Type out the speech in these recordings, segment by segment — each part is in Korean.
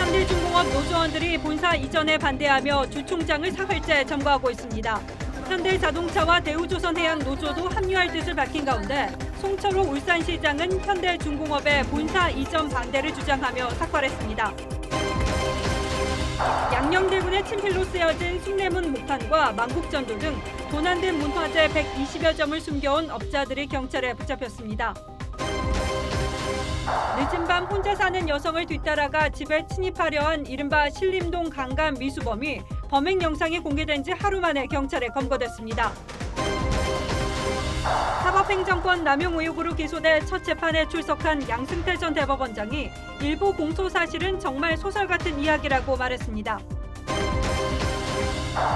현대중공업 노조원들이 본사 이전에 반대하며 주총장을 사흘째 점거하고 있습니다. 현대자동차와 대우조선해양 노조도 합류할 뜻을 밝힌 가운데 송철호 울산시장은 현대중공업의 본사 이전 반대를 주장하며 삭발했습니다. 양녕대군의 친필로 쓰여진 숭례문 목판과 만국전도 등 도난된 문화재 120여 점을 숨겨온 업자들이 경찰에 붙잡혔습니다. 늦은 밤 혼자 사는 여성을 뒤따라가 집에 침입하려 한 이른바 신림동 강간 미수범이 범행 영상이 공개된 지 하루 만에 경찰에 검거됐습니다. 사법행정권 남용 의혹으로 기소돼 첫 재판에 출석한 양승태 전 대법원장이 일부 공소 사실은 정말 소설 같은 이야기라고 말했습니다.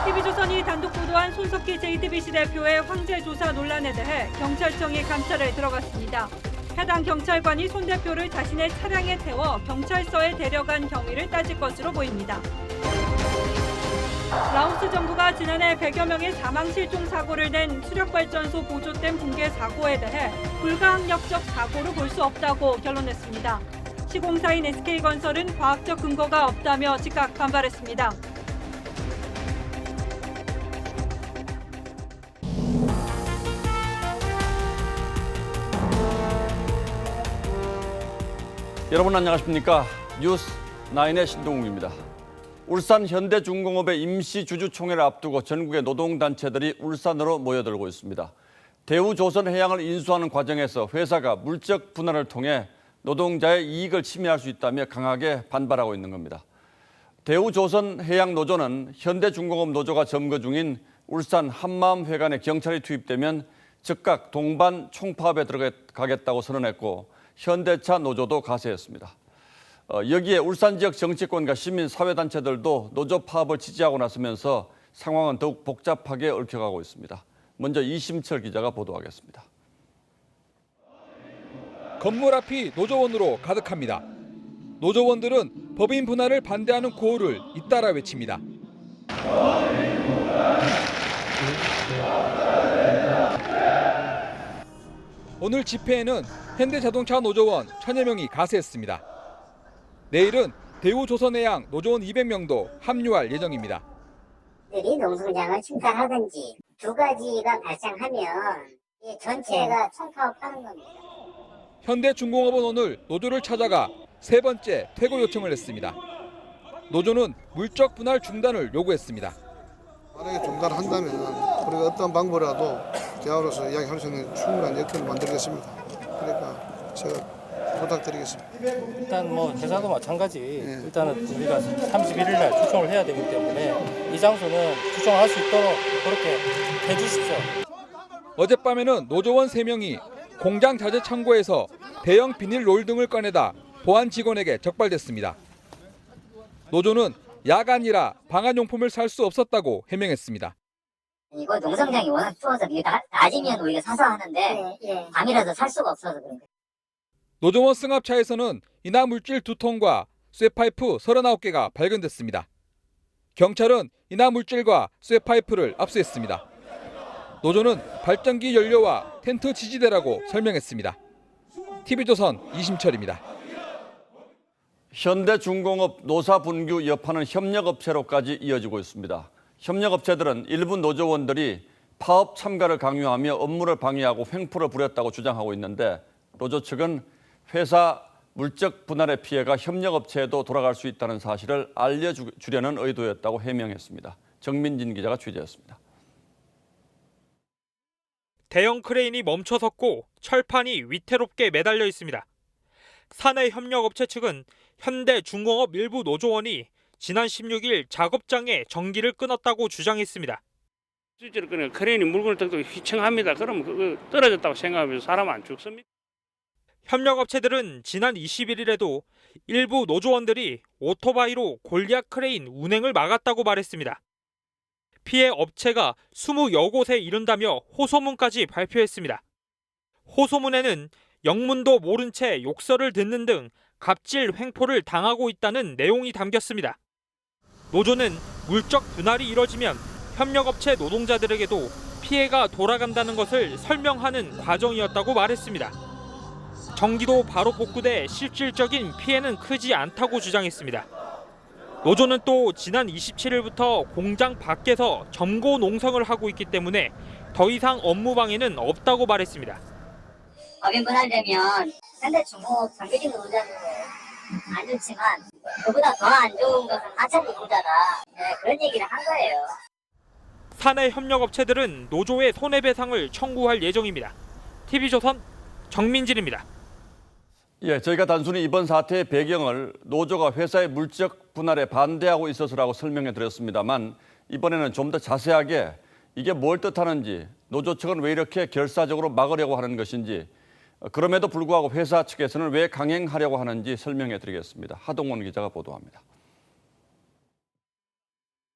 TV조선이 단독 보도한 손석희 JTBC 대표의 황제 조사 논란에 대해 경찰청이 감찰에 들어갔습니다. 해당 경찰관이 손 대표를 자신의 차량에 태워 경찰서에 데려간 경위를 따질 것으로 보입니다. 라오스 정부가 지난해 100여 명의 사망 실종 사고를 낸 수력발전소 보조댐 붕괴 사고에 대해 불가항력적 사고로 볼 수 없다고 결론냈습니다. 시공사인 SK건설은 과학적 근거가 없다며 즉각 반발했습니다. 여러분 안녕하십니까? 뉴스9의 신동욱입니다. 울산 현대중공업의 임시 주주총회를 앞두고 전국의 노동단체들이 울산으로 모여들고 있습니다. 대우조선해양을 인수하는 과정에서 회사가 물적 분할을 통해 노동자의 이익을 침해할 수 있다며 강하게 반발하고 있는 겁니다. 대우조선해양노조는 현대중공업 노조가 점거 중인 울산 한마음회관에 경찰이 투입되면 즉각 동반 총파업에 들어가겠다고 선언했고 현대차 노조도 가세했습니다. 여기에 울산 지역 정치권과 시민사회단체들도 노조 파업을 지지하고 나서면서 상황은 더욱 복잡하게 얽혀가고 있습니다. 먼저 이심철 기자가 보도하겠습니다. 건물 앞이 노조원으로 가득합니다. 노조원들은 법인 분할을 반대하는 구호를 잇따라 외칩니다. 오늘 집회에는 현대자동차 노조원 1000여 명이 가세했습니다. 내일은 대우조선해양 노조원 200명도 합류할 예정입니다. 농성장을 침탈하든지 두 가지가 발생하면 전체가 총파업하는 겁니다. 현대중공업은 오늘 노조를 찾아가 세 번째 퇴고 요청을 했습니다. 노조는 물적 분할 중단을 요구했습니다. 만약에 중단한다면 우리가 어떤 방법이라도 대화로서 이야기할 수 있는 충분한 여건을 만들겠습니다. 그러니까 제가 부탁드리겠습니다. 일단 회사도 마찬가지. 일단은 우리가 31일 날 추총을 해야 되기 때문에 이 장소는 추총할 수 있도록 그렇게 해주십시오. 어젯밤에는 노조원 3명이 공장 자재 창고에서 대형 비닐 롤 등을 꺼내다 보안 직원에게 적발됐습니다. 노조는 야간이라 방한용품을 살 수 없었다고 해명했습니다. 이거 농성장이 워낙 추워서 이게 낮이면 우리가 사서 하는데 밤이라서 살 수가 없어서 그런 거예요. 노조원 승합차에서는 인화 물질 2톤과 쇠파이프 39개가 발견됐습니다. 경찰은 인화 물질과 쇠파이프를 압수했습니다. 노조는 발전기 연료와 텐트 지지대라고 설명했습니다. TV조선 이심철입니다. 현대중공업 노사 분규 여파는 협력업체로까지 이어지고 있습니다. 협력업체들은 일부 노조원들이 파업 참가를 강요하며 업무를 방해하고 횡포를 부렸다고 주장하고 있는데 노조 측은 회사 물적 분할의 피해가 협력업체에도 돌아갈 수 있다는 사실을 알려주려는 의도였다고 해명했습니다. 정민진 기자가 취재했습니다. 대형 크레인이 멈춰섰고 철판이 위태롭게 매달려 있습니다. 사내협력업체 측은 현대중공업 일부 노조원이 지난 16일 작업장에 전기를 끊었다고 주장했습니다. 실제로 크레인이 물건을 뜯고 휘청합니다. 그러면 그거 떨어졌다고 생각하면 사람 안 죽습니다. 협력업체들은 지난 21일에도 일부 노조원들이 오토바이로 골리앗 크레인 운행을 막았다고 말했습니다. 피해 업체가 20여 곳에 이른다며 호소문까지 발표했습니다. 호소문에는 영문도 모른 채 욕설을 듣는 등 갑질 횡포를 당하고 있다는 내용이 담겼습니다. 노조는 물적 분할이 이뤄지면 협력업체 노동자들에게도 피해가 돌아간다는 것을 설명하는 과정이었다고 말했습니다. 전기도 바로 복구돼 실질적인 피해는 크지 않다고 주장했습니다. 노조는 또 지난 27일부터 공장 밖에서 점거 농성을 하고 있기 때문에 더 이상 업무 방해는 없다고 말했습니다. 법인 분할되면 현대중공업 정규직 노조는 안 좋지만 그보다 더 안 좋은 것은 하청 노동자다. 그런 얘기를 한 거예요. 사내 협력업체들은 노조의 손해배상을 청구할 예정입니다. TV조선 정민진입니다. 예, 저희가 단순히 이번 사태의 배경을 노조가 회사의 물적 분할에 반대하고 있어서라고 설명해 드렸습니다만 이번에는 좀 더 자세하게 이게 뭘 뜻하는지, 노조 측은 왜 이렇게 결사적으로 막으려고 하는 것인지, 그럼에도 불구하고 회사 측에서는 왜 강행하려고 하는지 설명해 드리겠습니다. 하동원 기자가 보도합니다.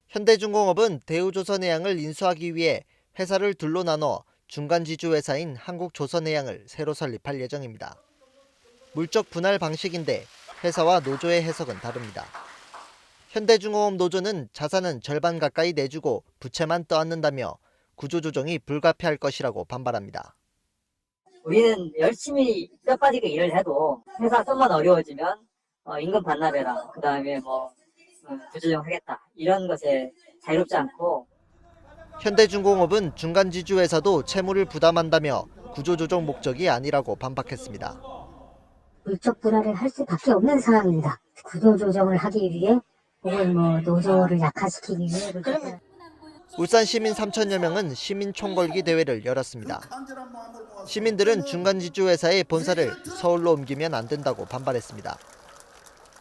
현대중공업은 대우조선해양을 인수하기 위해 회사를 둘로 나눠 중간지주 회사인 한국조선해양을 새로 설립할 예정입니다. 물적 분할 방식인데 회사와 노조의 해석은 다릅니다. 현대중공업 노조는 자산은 절반 가까이 내주고 부채만 떠안는다며 구조조정이 불가피할 것이라고 반발합니다. 우리는 열심히 뼈 빠지게 일을 해도 회사 좀만 어려워지면 임금 반납해라, 그 다음에 구조조정하겠다, 이런 것에 자유롭지 않고. 현대중공업은 중간지주 회사도 채무를 부담한다며 구조조정 목적이 아니라고 반박했습니다. 물적 분할을 할 수밖에 없는 상황입니다. 구조조정을 하기 위해 혹은 노조를 약화시키기 위해. 울산 시민 3천여 명은 시민 총궐기 대회를 열었습니다. 시민들은 중간지주 회사의 본사를 서울로 옮기면 안 된다고 반발했습니다.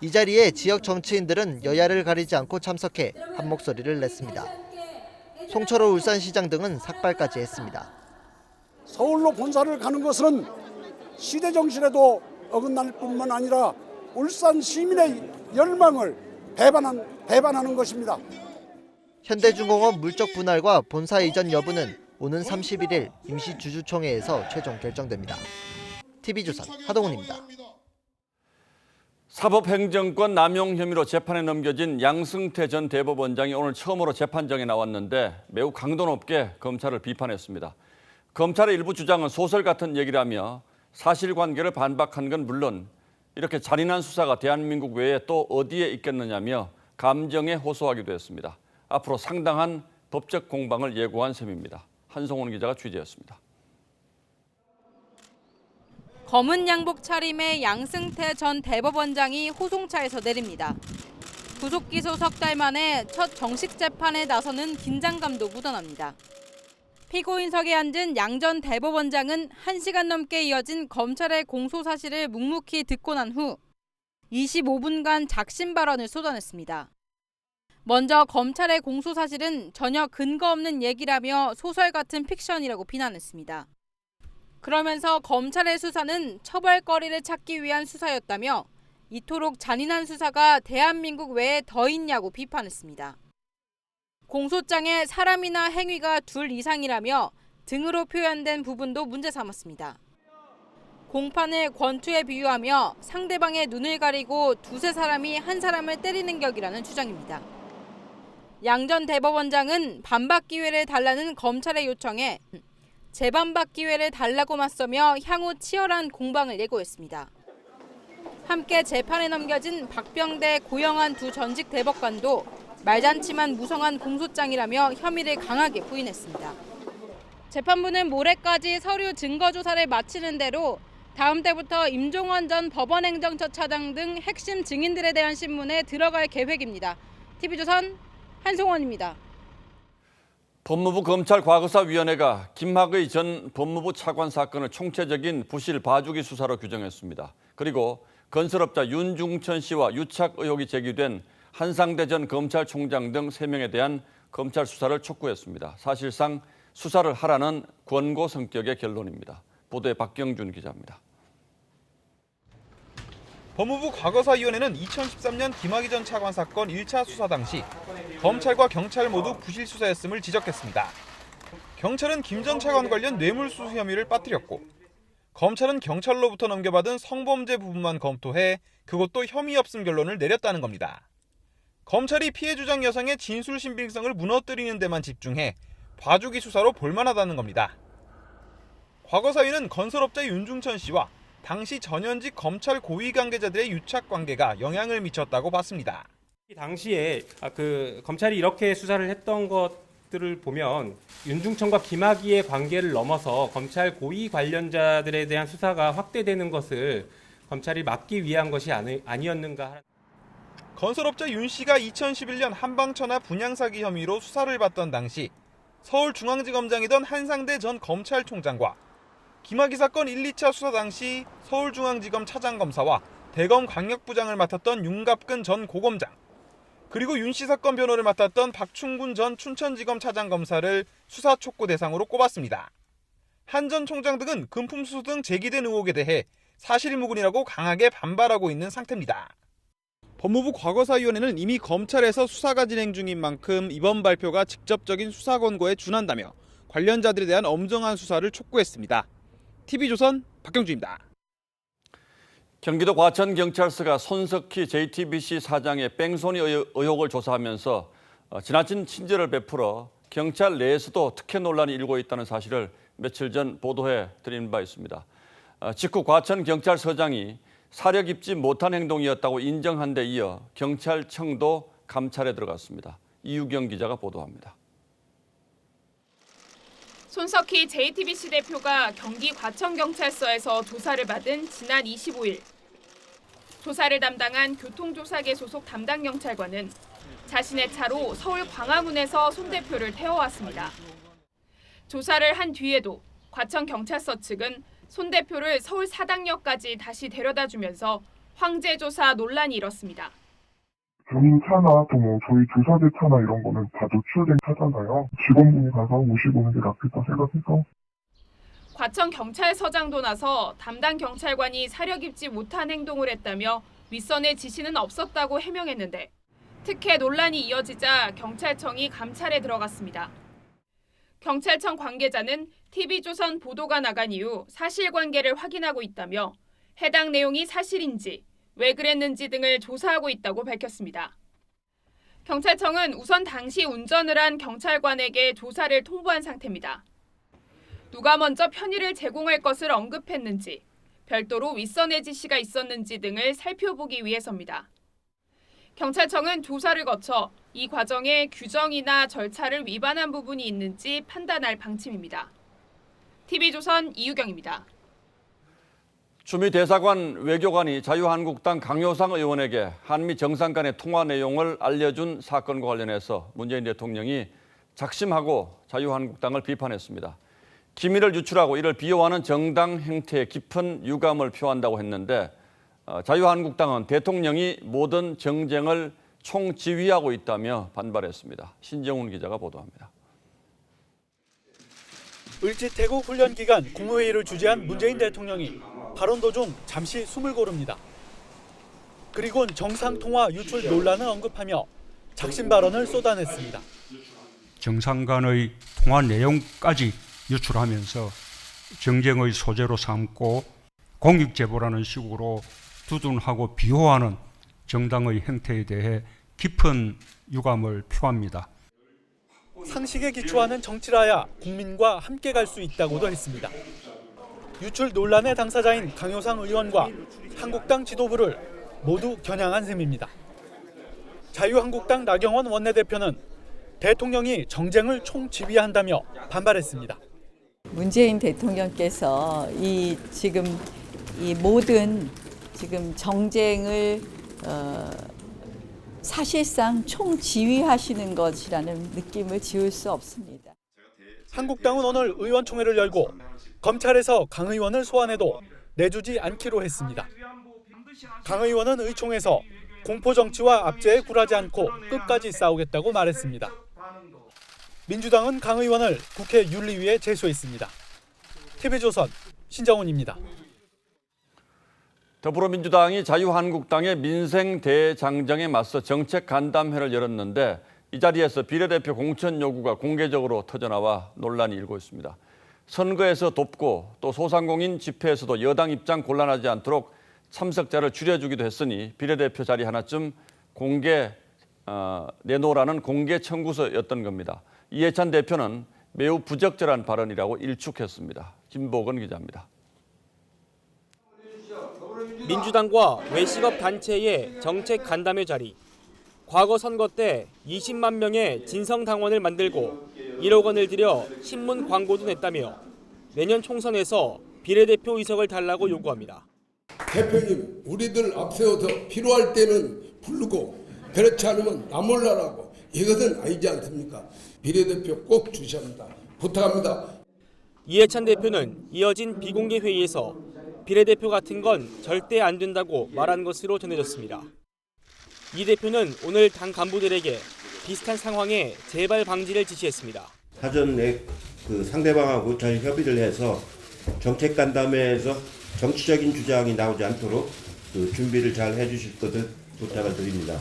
이 자리에 지역 정치인들은 여야를 가리지 않고 참석해 한 목소리를 냈습니다. 송철호 울산시장 등은 삭발까지 했습니다. 서울로 본사를 가는 것은 시대 정신에도 어긋날 뿐만 아니라 울산 시민의 열망을 배반하는 것입니다. 현대중공업 물적 분할과 본사 이전 여부는 오는 31일 임시주주총회에서 최종 결정됩니다. TV조선 하동훈입니다. 사법행정권 남용 혐의로 재판에 넘겨진 양승태 전 대법원장이 오늘 처음으로 재판정에 나왔는데 매우 강도 높게 검찰을 비판했습니다. 검찰의 일부 주장은 소설 같은 얘기라며 사실관계를 반박한 건 물론 이렇게 잔인한 수사가 대한민국 외에 또 어디에 있겠느냐며 감정에 호소하기도 했습니다. 앞으로 상당한 법적 공방을 예고한 셈입니다. 한송원 기자가 취재했습니다. 검은 양복 차림의 양승태 전 대법원장이 호송차에서 내립니다. 구속 기소 석 달 만에 첫 정식 재판에 나서는 긴장감도 묻어납니다. 피고인석에 앉은 양 전 대법원장은 1시간 넘게 이어진 검찰의 공소 사실을 묵묵히 듣고 난 후 25분간 작심 발언을 쏟아냈습니다. 먼저 검찰의 공소 사실은 전혀 근거 없는 얘기라며 소설 같은 픽션이라고 비난했습니다. 그러면서 검찰의 수사는 처벌거리를 찾기 위한 수사였다며 이토록 잔인한 수사가 대한민국 외에 더 있냐고 비판했습니다. 공소장에 사람이나 행위가 둘 이상이라며 등으로 표현된 부분도 문제 삼았습니다. 공판을 권투에 비유하며 상대방의 눈을 가리고 두세 사람이 한 사람을 때리는 격이라는 주장입니다. 양 전 대법원장은 반박 기회를 달라는 검찰의 요청에 재반박 기회를 달라고 맞서며 향후 치열한 공방을 예고했습니다. 함께 재판에 넘겨진 박병대, 고영한 두 전직 대법관도 말잔치만 무성한 공소장이라며 혐의를 강하게 부인했습니다. 재판부는 모레까지 서류 증거 조사를 마치는 대로 다음 달부터 임종원 전 법원행정처 차장 등 핵심 증인들에 대한 신문에 들어갈 계획입니다. TV조선 한송원입니다. 법무부 검찰과거사위원회가 김학의 전 법무부 차관 사건을 총체적인 부실 봐주기 수사로 규정했습니다. 그리고 건설업자 윤중천 씨와 유착 의혹이 제기된 한상대 전 검찰총장 등 3명에 대한 검찰 수사를 촉구했습니다. 사실상 수사를 하라는 권고 성격의 결론입니다. 보도에 박경준 기자입니다. 법무부 과거사위원회는 2013년 김학의 전 차관 사건 1차 수사 당시 검찰과 경찰 모두 부실 수사였음을 지적했습니다. 경찰은 김 전 차관 관련 뇌물수수 혐의를 빠뜨렸고 검찰은 경찰로부터 넘겨받은 성범죄 부분만 검토해 그것도 혐의 없음 결론을 내렸다는 겁니다. 검찰이 피해 주장 여성의 진술 신빙성을 무너뜨리는 데만 집중해 봐주기 수사로 볼만하다는 겁니다. 과거사위는 건설업자 윤중천 씨와 당시 전현직 검찰 고위 관계자들의 유착 관계가 영향을 미쳤다고 봤습니다. 당시에 검찰이 이렇게 수사를 했던 것들을 보면 윤중천과 김학의의 관계를 넘어서 검찰 고위 관련자들에 대한 수사가 확대되는 것을 검찰이 막기 위한 것이 아니었는가. 건설업자 윤 씨가 2011년 한방천하 분양사기 혐의로 수사를 받던 당시 서울중앙지검장이던 한상대 전 검찰총장과 김학의 사건 1, 2차 수사 당시 서울중앙지검 차장검사와 대검 강력부장을 맡았던 윤갑근 전 고검장, 그리고 윤 씨 사건 변호를 맡았던 박충군 전 춘천지검 차장검사를 수사 촉구 대상으로 꼽았습니다. 한 전 총장 등은 금품수수 등 제기된 의혹에 대해 사실무근이라고 강하게 반발하고 있는 상태입니다. 법무부 과거사위원회는 이미 검찰에서 수사가 진행 중인 만큼 이번 발표가 직접적인 수사 권고에 준한다며 관련자들에 대한 엄정한 수사를 촉구했습니다. TV조선 박경주입니다. 경기도 과천경찰서가 손석희 JTBC 사장의 뺑소니 의혹을 조사하면서 지나친 친절을 베풀어 경찰 내에서도 특혜 논란이 일고 있다는 사실을 며칠 전 보도해 드린 바 있습니다. 직후 과천경찰서장이 사려 깊지 못한 행동이었다고 인정한 데 이어 경찰청도 감찰에 들어갔습니다. 이유경 기자가 보도합니다. 손석희 JTBC 대표가 경기 과천경찰서에서 조사를 받은 지난 25일. 조사를 담당한 교통조사계 소속 담당 경찰관은 자신의 차로 서울 광화문에서 손 대표를 태워왔습니다. 조사를 한 뒤에도 과천경찰서 측은 손 대표를 서울 사당역까지 다시 데려다주면서 황제 조사 논란이 일었습니다. 본인 차나 또 뭐 저희 조사대 차나 이런 거는 다 노출된 차잖아요. 직원분이 가서 모시고 오는 게 낫겠다 생각해서. 과천경찰서장도 나서 담당 경찰관이 사려 깊지 못한 행동을 했다며 윗선의 지시는 없었다고 해명했는데 특혜 논란이 이어지자 경찰청이 감찰에 들어갔습니다. 경찰청 관계자는 TV조선 보도가 나간 이후 사실관계를 확인하고 있다며 해당 내용이 사실인지 왜 그랬는지 등을 조사하고 있다고 밝혔습니다. 경찰청은 우선 당시 운전을 한 경찰관에게 조사를 통보한 상태입니다. 누가 먼저 편의를 제공할 것을 언급했는지, 별도로 윗선의 지시가 있었는지 등을 살펴보기 위해서입니다. 경찰청은 조사를 거쳐 이 과정에 규정이나 절차를 위반한 부분이 있는지 판단할 방침입니다. TV조선 이유경입니다. 추미 대사관 외교관이 자유한국당 강효상 의원에게 한미 정상 간의 통화 내용을 알려준 사건과 관련해서 문재인 대통령이 작심하고 자유한국당을 비판했습니다. 기밀을 유출하고 이를 비호하는 정당 행태에 깊은 유감을 표한다고 했는데 자유한국당은 대통령이 모든 정쟁을 총지휘하고 있다며 반발했습니다. 신정훈 기자가 보도합니다. 을지태국 훈련 기간 국무회의를 주재한 문재인 대통령이 발언 도중 잠시 숨을 고릅니다. 그리곤 정상통화 유출 논란을 언급하며 작심 발언을 쏟아냈습니다. 정상 간의 통화 내용까지 유출하면서 정쟁의 소재로 삼고 공익제보라는 식으로 두둔하고 비호하는 정당의 행태에 대해 깊은 유감을 표합니다. 상식에 기초하는 정치라야 국민과 함께 갈 수 있다고도 했습니다. 유출 논란의 당사자인 강효상 의원과 한국당 지도부를 모두 겨냥한 셈입니다. 자유한국당 나경원 원내대표는 대통령이 정쟁을 총지휘한다며 반발했습니다. 문재인 대통령께서 이 모든 정쟁을 사실상 총지휘하시는 것이라는 느낌을 지울 수 없습니다. 한국당은 오늘 의원총회를 열고 검찰에서 강 의원을 소환해도 내주지 않기로 했습니다. 강 의원은 의총에서 공포정치와 압제에 굴하지 않고 끝까지 싸우겠다고 말했습니다. 민주당은 강 의원을 국회 윤리위에 제소했습니다. TV조선 신정훈입니다. 더불어민주당이 자유한국당의 민생 대장정에 맞서 정책 간담회를 열었는데 이 자리에서 비례대표 공천 요구가 공개적으로 터져나와 논란이 일고 있습니다. 선거에서 돕고 또 소상공인 집회에서도 여당 입장 곤란하지 않도록 참석자를 줄여주기도 했으니 비례대표 자리 하나쯤 내놓으라는 공개 청구서였던 겁니다. 이해찬 대표는 매우 부적절한 발언이라고 일축했습니다. 김보건 기자입니다. 민주당과 외식업 단체의 정책 간담회 자리. 과거 선거 때 20만 명의 진성당원을 만들고 1억 원을 들여 신문 광고도 냈다며 내년 총선에서 비례대표 의석을 달라고 요구합니다. 대표님, 우리들 앞세워서 필요할 때는 부르고 그렇지 않으면 나 몰라라고 이것은 아니지 않습니까? 비례대표 꼭 주셔야 합니다. 부탁합니다. 이해찬 대표는 이어진 비공개 회의에서 비례대표 같은 건 절대 안 된다고 말한 것으로 전해졌습니다. 이 대표는 오늘 당 간부들에게 비슷한 상황의 재발 방지를 지시했습니다. 사전에 상대방하고 잘 협의를 해서 정책 간담회에서 정치적인 주장이 나오지 않도록 준비를 잘 해주실 것을 부탁을 드립니다.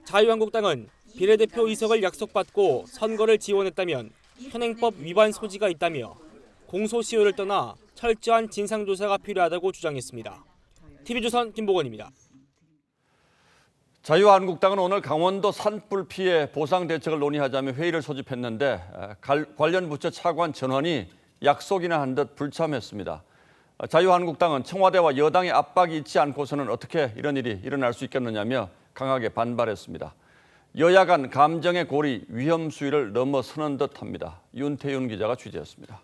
자유한국당은 비례대표 의석을 약속받고 선거를 지원했다면 현행법 위반 소지가 있다며 공소시효를 떠나 철저한 진상조사가 필요하다고 주장했습니다. TV조선 김보건입니다. 자유한국당은 오늘 강원도 산불 피해 보상 대책을 논의하자며 회의를 소집했는데 관련 부처 차관 전원이 약속이나 한 듯 불참했습니다. 자유한국당은 청와대와 여당의 압박이 있지 않고서는 어떻게 이런 일이 일어날 수 있겠느냐며 강하게 반발했습니다. 여야 간 감정의 골이 위험 수위를 넘어서는 듯합니다. 윤태윤 기자가 취재했습니다.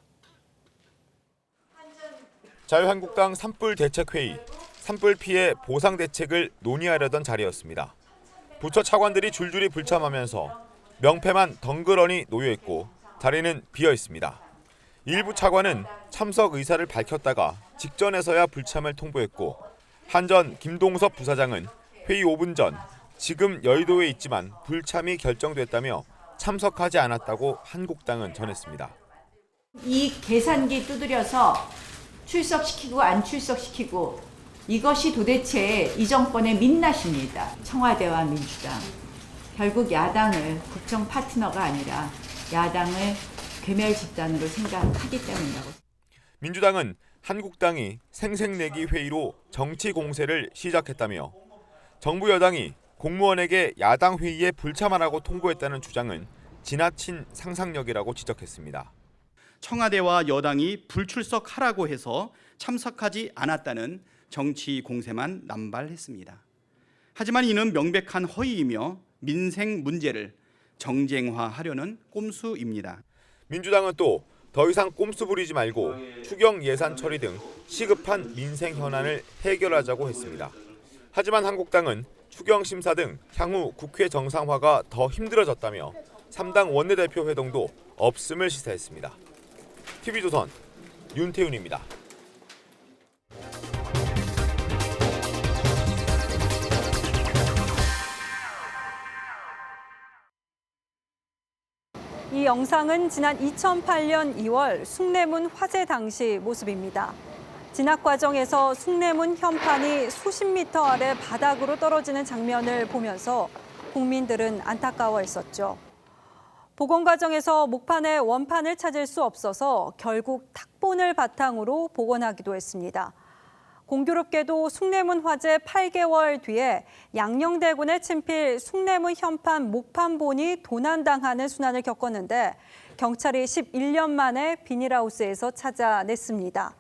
자유한국당 산불 대책회의, 산불 피해 보상 대책을 논의하려던 자리였습니다. 부처 차관들이 줄줄이 불참하면서 명패만 덩그러니 놓여있고 자리는 비어 있습니다. 일부 차관은 참석 의사를 밝혔다가 직전에서야 불참을 통보했고 한전 김동섭 부사장은 회의 5분 전 지금 여의도에 있지만 불참이 결정됐다며 참석하지 않았다고 한국당은 전했습니다. 이 계산기 두드려서 출석시키고 안 출석시키고 이것이 도대체 이 정권의 민낯입니다. 청와대와 민주당. 결국 야당을 국정 파트너가 아니라 야당을 괴멸 집단으로 생각하기 때문이라고. 민주당은 한국당이 생색내기 회의로 정치 공세를 시작했다며 정부 여당이 공무원에게 야당 회의에 불참하라고 통보했다는 주장은 지나친 상상력이라고 지적했습니다. 청와대와 여당이 불출석하라고 해서 참석하지 않았다는 정치 공세만 남발했습니다. 하지만 이는 명백한 허위이며 민생 문제를 정쟁화하려는 꼼수입니다. 민주당은 또 더 이상 꼼수 부리지 말고 추경 예산 처리 등 시급한 민생 현안을 해결하자고 했습니다. 하지만 한국당은 추경 심사 등 향후 국회 정상화가 더 힘들어졌다며 3당 원내대표 회동도 없음을 시사했습니다. TV조선 윤태윤입니다. 이 영상은 지난 2008년 2월 숭례문 화재 당시 모습입니다. 진압 과정에서 숭례문 현판이 수십 미터 아래 바닥으로 떨어지는 장면을 보면서 국민들은 안타까워했었죠. 복원 과정에서 목판의 원판을 찾을 수 없어서 결국 탁본을 바탕으로 복원하기도 했습니다. 공교롭게도 숭례문 화재 8개월 뒤에 양녕대군의 친필 숭례문 현판 목판본이 도난당하는 순환을 겪었는데 경찰이 11년 만에 비닐하우스에서 찾아냈습니다.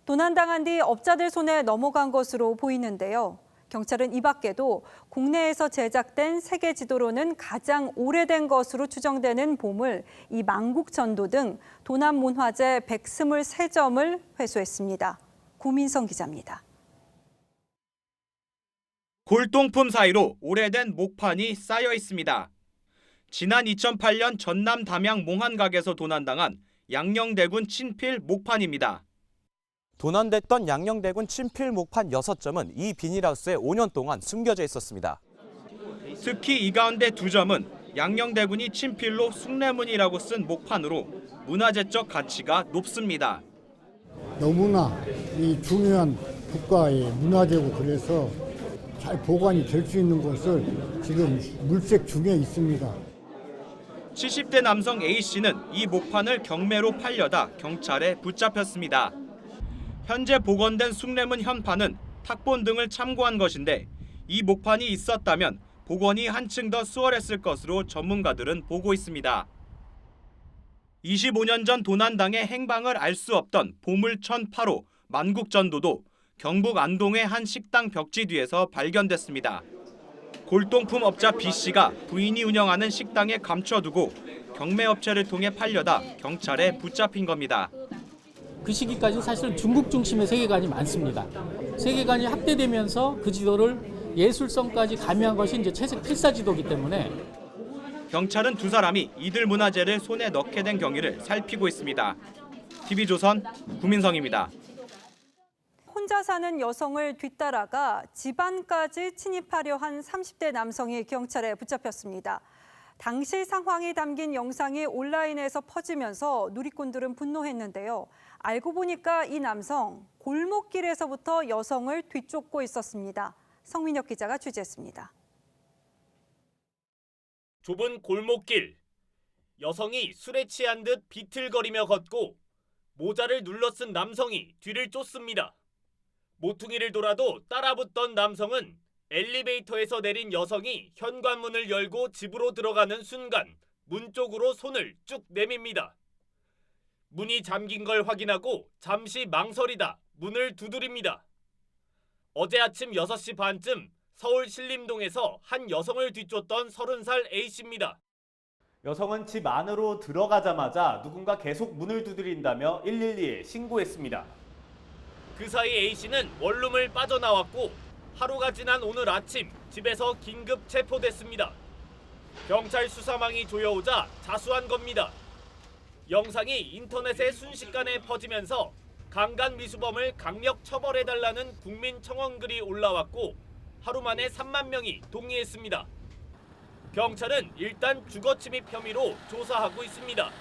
도난당한 뒤 업자들 손에 넘어간 것으로 보이는데요. 경찰은 이 밖에도 국내에서 제작된 세계 지도로는 가장 오래된 것으로 추정되는 보물 이 만국전도 등 도난 문화재 123점을 회수했습니다. 구민성 기자입니다. 골동품 사이로 오래된 목판이 쌓여 있습니다. 지난 2008년 전남 담양 몽한각에서 도난당한 양녕대군 친필 목판입니다. 도난됐던 양녕대군 친필 목판 6점은 이 비닐하우스에 5년 동안 숨겨져 있었습니다. 특히 이 가운데 2점은 양녕대군이 친필로 숭례문이라고 쓴 목판으로 문화재적 가치가 높습니다. 너무나 이 중요한 국가의 문화재고 그래서 잘 보관이 될 수 있는 곳을 지금 물색 중에 있습니다. 70대 남성 A씨는 이 목판을 경매로 팔려다 경찰에 붙잡혔습니다. 현재 복원된 숭례문 현판은 탁본 등을 참고한 것인데 이 목판이 있었다면 복원이 한층 더 수월했을 것으로 전문가들은 보고 있습니다. 25년 전 도난당의 행방을 알 수 없던 보물천 8호 만국전도도 경북 안동의 한 식당 벽지 뒤에서 발견됐습니다. 골동품 업자 B씨가 부인이 운영하는 식당에 감춰두고 경매업체를 통해 팔려다 경찰에 붙잡힌 겁니다. 그 시기까지 사실은 중국 중심의 세계관이 많습니다. 세계관이 확대되면서 그 지도를 예술성까지 가미한 것이 이제 채색 필사지도이기 때문에 경찰은 두 사람이 이들 문화재를 손에 넣게 된 경위를 살피고 있습니다. TV조선 구민성입니다. 혼자 사는 여성을 뒤따라가 집안까지 침입하려 한 30대 남성이 경찰에 붙잡혔습니다. 당시 상황이 담긴 영상이 온라인에서 퍼지면서 누리꾼들은 분노했는데요. 알고 보니까 이 남성 골목길에서부터 여성을 뒤쫓고 있었습니다. 성민혁 기자가 취재했습니다. 좁은 골목길, 여성이 술에 취한 듯 비틀거리며 걷고 모자를 눌러 쓴 남성이 뒤를 쫓습니다. 모퉁이를 돌아도 따라붙던 남성은 엘리베이터에서 내린 여성이 현관문을 열고 집으로 들어가는 순간 문 쪽으로 손을 쭉 내밉니다. 문이 잠긴 걸 확인하고 잠시 망설이다 문을 두드립니다. 어제 아침 6시 반쯤 서울 신림동에서 한 여성을 뒤쫓던 30살 A씨입니다. 여성은 집 안으로 들어가자마자 누군가 계속 문을 두드린다며 112에 신고했습니다. 그 사이 A씨는 원룸을 빠져나왔고 하루가 지난 오늘 아침 집에서 긴급 체포됐습니다. 경찰 수사망이 조여오자 자수한 겁니다. 영상이 인터넷에 순식간에 퍼지면서 강간 미수범을 강력 처벌해달라는 국민 청원글이 올라왔고 하루 만에 3만 명이 동의했습니다. 경찰은 일단 주거침입 혐의로 조사하고 있습니다.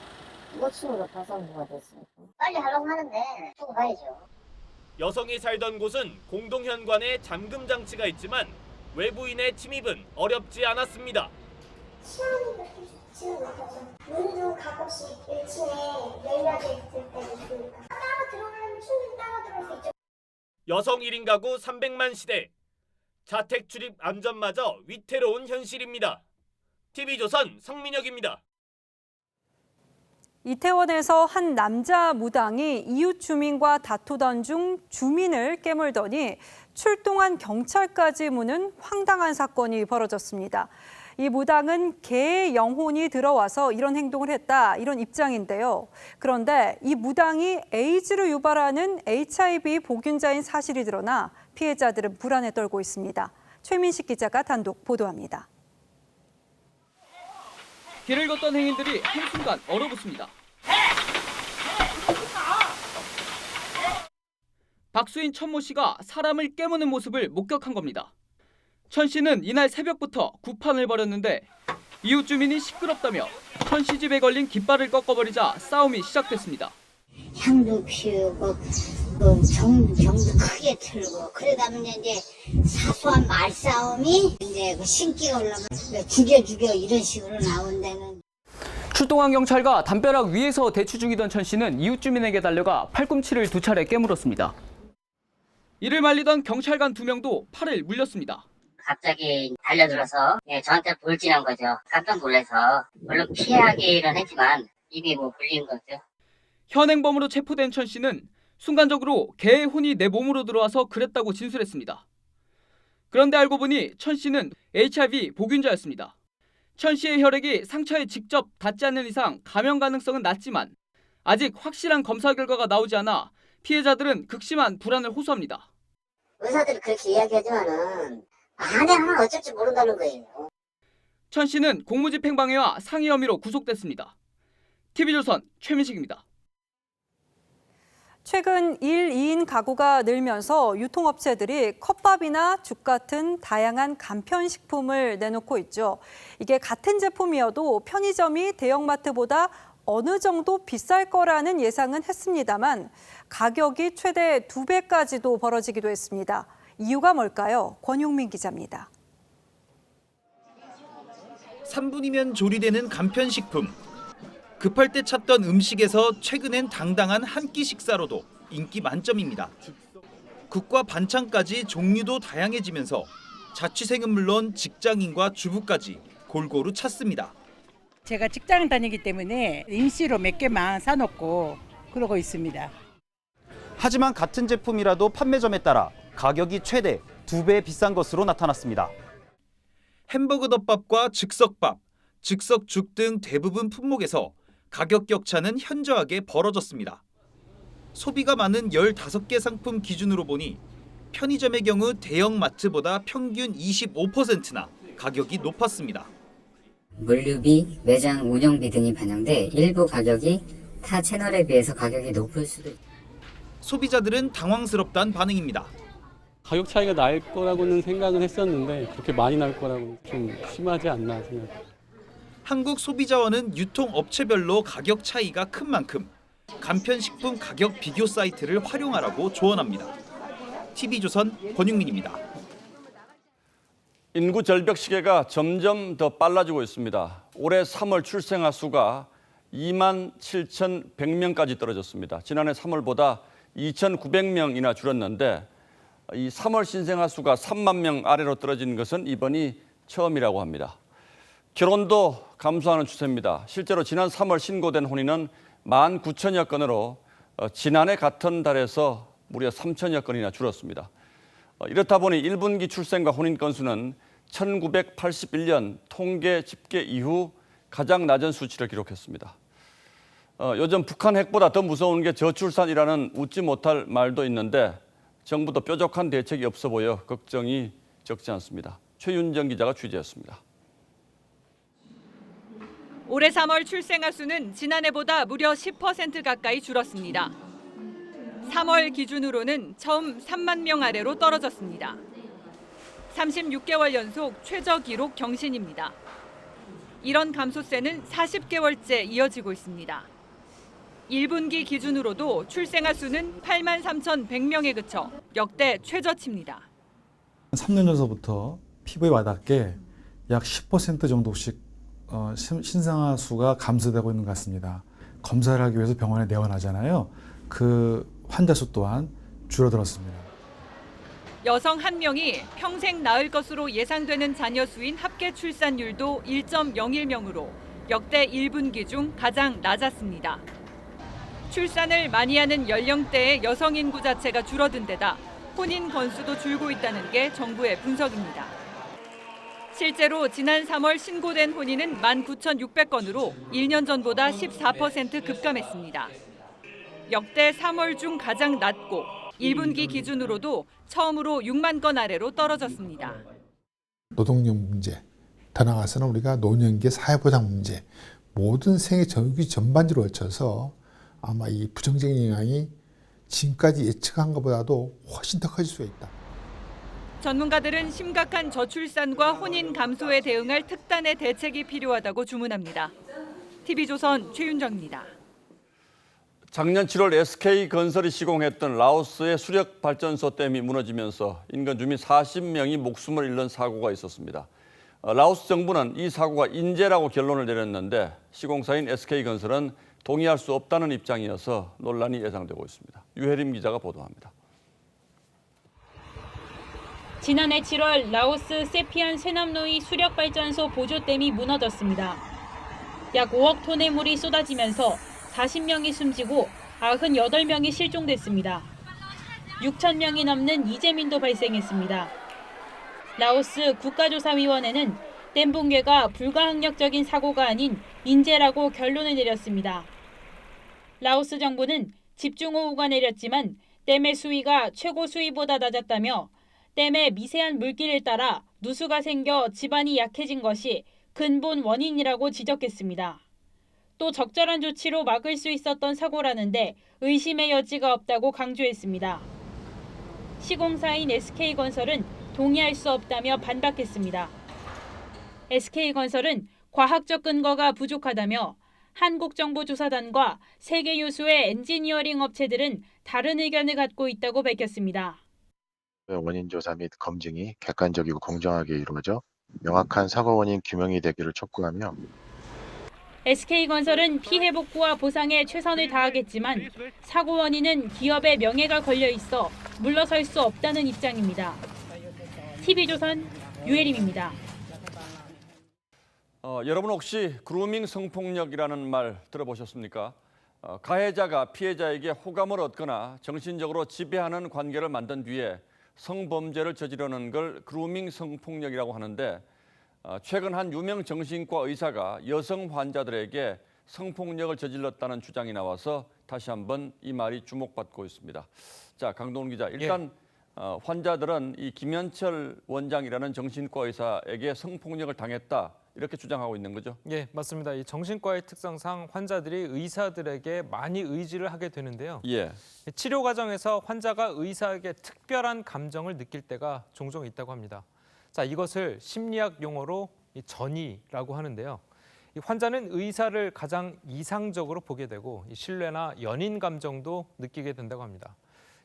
주거침입으로 발상부가 됐으니까 빨리 하려고 하는데 두고 봐야죠. 여성이 살던 곳은 공동현관에 잠금 장치가 있지만 외부인의 침입은 어렵지 않았습니다. 시간이 그렇게 좋지는 못하죠. 문도 가끔씩 1층에 열려져 있을 때도 있으니까 따로 들어가려면 충분히 따로 들어올 수 있죠. 여성 1인 가구 300만 시대. 자택 출입 안전마저 위태로운 현실입니다. TV조선 성민혁입니다. 이태원에서 한 남자 무당이 이웃 주민과 다투던 중 주민을 깨물더니 출동한 경찰까지 무는 황당한 사건이 벌어졌습니다. 이 무당은 개의 영혼이 들어와서 이런 행동을 했다, 이런 입장인데요. 그런데 이 무당이 에이즈를 유발하는 HIV 보균자인 사실이 드러나 피해자들은 불안에 떨고 있습니다. 최민식 기자가 단독 보도합니다. 길을 걷던 행인들이 한순간 얼어붙습니다. 박수인 천모 씨가 사람을 깨무는 모습을 목격한 겁니다. 천 씨는 이날 새벽부터 구판을 벌였는데 이웃 주민이 시끄럽다며 천 씨 집에 걸린 깃발을 꺾어버리자 싸움이 시작됐습니다. 향도 피우고 경도 크게 틀고 그러다 보니 이제 사소한 말싸움이 이제 신기가 올라면 죽여 이런 식으로 나온 데는. 출동한 경찰과 담벼락 위에서 대치 중이던 천 씨는 이웃 주민에게 달려가 팔꿈치를 2차례 깨물었습니다. 이를 말리던 경찰관 2명도 팔을 물렸습니다. 갑자기 달려들어서 저한테 돌진한 거죠. 깜짝 놀라서 물론 피하기는 했지만 입이 불린 거죠. 현행범으로 체포된 천 씨는 순간적으로 개의 혼이 내 몸으로 들어와서 그랬다고 진술했습니다. 그런데 알고 보니 천 씨는 HIV 보균자였습니다. 천 씨의 혈액이 상처에 직접 닿지 않는 이상 감염 가능성은 낮지만 아직 확실한 검사 결과가 나오지 않아 피해자들은 극심한 불안을 호소합니다. 의사들이 그렇게 이야기하지만은 하면 어쩔 줄 모른다는 거예요. 천 씨는 공무집행방해와 상해 혐의로 구속됐습니다. TV조선 최민식입니다. 최근 1, 2인 가구가 늘면서 유통업체들이 컵밥이나 죽 같은 다양한 간편식품을 내놓고 있죠. 이게 같은 제품이어도 편의점이 대형마트보다 어느 정도 비쌀 거라는 예상은 했습니다만 가격이 최대 2배까지도 벌어지기도 했습니다. 이유가 뭘까요? 권용민 기자입니다. 3분이면 조리되는 간편식품. 급할 때 찾던 음식에서 최근엔 당당한 한 끼 식사로도 인기 만점입니다. 국과 반찬까지 종류도 다양해지면서 자취생은 물론 직장인과 주부까지 골고루 찾습니다. 제가 직장 다니기 때문에 임시로 몇 개만 사놓고 그러고 있습니다. 하지만 같은 제품이라도 판매점에 따라 가격이 최대 2배 비싼 것으로 나타났습니다. 햄버거 덮밥과 즉석밥, 즉석죽 등 대부분 품목에서 가격 격차는 현저하게 벌어졌습니다. 소비가 많은 15개 상품 기준으로 보니 편의점의 경우 대형 마트보다 평균 25%나 가격이 높았습니다. 물류비, 매장 운영비 등이 반영돼 일부 가격이 타 채널에 비해서 가격이 높을 수도 있다. 소비자들은 당황스럽다는 반응입니다. 가격 차이가 날 거라고는 생각은 했었는데 그렇게 많이 날 거라고는 좀 심하지 않나 생각합니다. 한국소비자원은 유통업체별로 가격 차이가 큰 만큼 간편식품 가격 비교 사이트를 활용하라고 조언합니다. TV조선 권육민입니다. 인구 절벽 시계가 점점 더 빨라지고 있습니다. 올해 3월 출생아 수가 27,100명까지 떨어졌습니다. 지난해 3월보다 2,900명이나 줄었는데 이 3월 신생아 수가 3만 명 아래로 떨어진 것은 이번이 처음이라고 합니다. 결혼도 감소하는 추세입니다. 실제로 지난 3월 신고된 혼인은 19,000여 건으로 지난해 같은 달에서 무려 3,000여 건이나 줄었습니다. 이렇다 보니 1분기 출생과 혼인 건수는 1981년 통계 집계 이후 가장 낮은 수치를 기록했습니다. 요즘 북한 핵보다 더 무서운 게 저출산이라는 웃지 못할 말도 있는데 정부도 뾰족한 대책이 없어 보여 걱정이 적지 않습니다. 최윤정 기자가 취재했습니다. 올해 3월 출생아 수는 지난해보다 무려 10% 가까이 줄었습니다. 3월 기준으로는 처음 3만 명 아래로 떨어졌습니다. 36개월 연속 최저 기록 경신입니다. 이런 감소세는 40개월째 이어지고 있습니다. 1분기 기준으로도 출생아 수는 8만 3,100명에 그쳐 역대 최저치입니다. 3년 전서부터 피부에 와닿게 약 10% 정도씩 신생아 수가 감소되고 있는 것 같습니다. 검사를 하기 위해서 병원에 내원하잖아요. 그 환자 수 또한 줄어들었습니다. 여성 1명이 평생 낳을 것으로 예상되는 자녀 수인 합계 출산율도 1.01명으로 역대 1분기 중 가장 낮았습니다. 출산을 많이 하는 연령대의 여성 인구 자체가 줄어든 데다 혼인 건수도 줄고 있다는 게 정부의 분석입니다. 실제로 지난 3월 신고된 혼인은 19,600건으로 1년 전보다 14% 급감했습니다. 역대 3월 중 가장 낮고 1분기 기준으로도 처음으로 6만 건 아래로 떨어졌습니다. 노동력 문제, 더 나아가서는 우리가 노년기의 사회보장 문제, 모든 생애 전기 전반적으로 걸쳐서 아마 이 부정적인 영향이 지금까지 예측한 것보다도 훨씬 더 커질 수가 있다. 전문가들은 심각한 저출산과 혼인 감소에 대응할 특단의 대책이 필요하다고 주문합니다. TV조선 최윤정입니다. 작년 7월 SK건설이 시공했던 라오스의 수력발전소 댐이 무너지면서 인근 주민 40명이 목숨을 잃는 사고가 있었습니다. 라오스 정부는 이 사고가 인재라고 결론을 내렸는데 시공사인 SK건설은 동의할 수 없다는 입장이어서 논란이 예상되고 있습니다. 유혜림 기자가 보도합니다. 지난해 7월 라오스 세피안 쇠남노이 수력발전소 보조댐이 무너졌습니다. 약 5억 톤의 물이 쏟아지면서 40명이 숨지고 98명이 실종됐습니다. 6,000명이 넘는 이재민도 발생했습니다. 라오스 국가조사위원회는 댐 붕괴가 불가항력적인 사고가 아닌 인재라고 결론을 내렸습니다. 라오스 정부는 집중호우가 내렸지만 댐의 수위가 최고 수위보다 낮았다며 댐의 미세한 물길을 따라 누수가 생겨 지반이 약해진 것이 근본 원인이라고 지적했습니다. 또 적절한 조치로 막을 수 있었던 사고라는데 의심의 여지가 없다고 강조했습니다. 시공사인 SK건설은 동의할 수 없다며 반박했습니다. SK건설은 과학적 근거가 부족하다며 한국정보조사단과 세계 유수의 엔지니어링 업체들은 다른 의견을 갖고 있다고 밝혔습니다. 원인 조사 및 검증이 객관적이고 공정하게 이루어져 명확한 사고 원인 규명이 되기를 촉구하며 SK건설은 피해 복구와 보상에 최선을 다하겠지만 사고 원인은 기업의 명예가 걸려 있어 물러설 수 없다는 입장입니다. TV조선 유혜림입니다. 여러분 혹시 그루밍 성폭력이라는 말 들어보셨습니까? 가해자가 피해자에게 호감을 얻거나 정신적으로 지배하는 관계를 만든 뒤에 성범죄를 저지르는 걸 그루밍 성폭력이라고 하는데 최근 한 유명 정신과 의사가 여성 환자들에게 성폭력을 저질렀다는 주장이 나와서 다시 한번 이 말이 주목받고 있습니다. 자, 강동원 기자, 일단 환자들은 이 김현철 원장이라는 정신과 의사에게 성폭력을 당했다 이렇게 주장하고 있는 거죠? 예, 맞습니다. 이 정신과의 특성상 환자들이 의사들에게 많이 의지를 하게 되는데요. 예. 치료 과정에서 환자가 의사에게 특별한 감정을 느낄 때가 종종 있다고 합니다. 자, 이것을 심리학 용어로 전이라고 하는데요. 이 환자는 의사를 가장 이상적으로 보게 되고 신뢰나 연인 감정도 느끼게 된다고 합니다.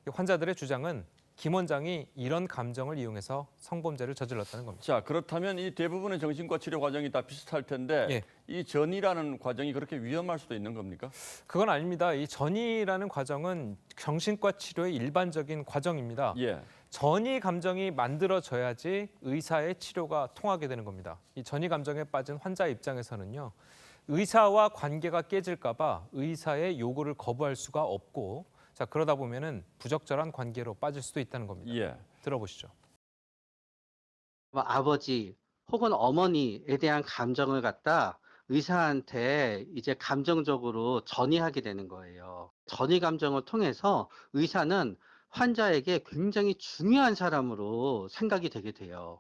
이 환자들의 주장은 김 원장이 이런 감정을 이용해서 성범죄를 저질렀다는 겁니다. 자, 그렇다면 이 대부분의 정신과 치료 과정이 다 비슷할 텐데 이 전이라는 과정이 그렇게 위험할 수도 있는 겁니까? 그건 아닙니다. 이 전이라는 과정은 정신과 치료의 일반적인 과정입니다. 전이 감정이 만들어져야지 의사의 치료가 통하게 되는 겁니다. 이 전이 감정에 빠진 환자 입장에서는요. 의사와 관계가 깨질까 봐 의사의 요구를 거부할 수가 없고 자, 그러다 보면은 부적절한 관계로 빠질 수도 있다는 겁니다. 들어보시죠. 아버지 혹은 어머니에 대한 감정을 갖다 의사한테 이제 감정적으로 전이하게 되는 거예요. 전이 감정을 통해서 의사는 환자에게 굉장히 중요한 사람으로 생각이 되게 돼요.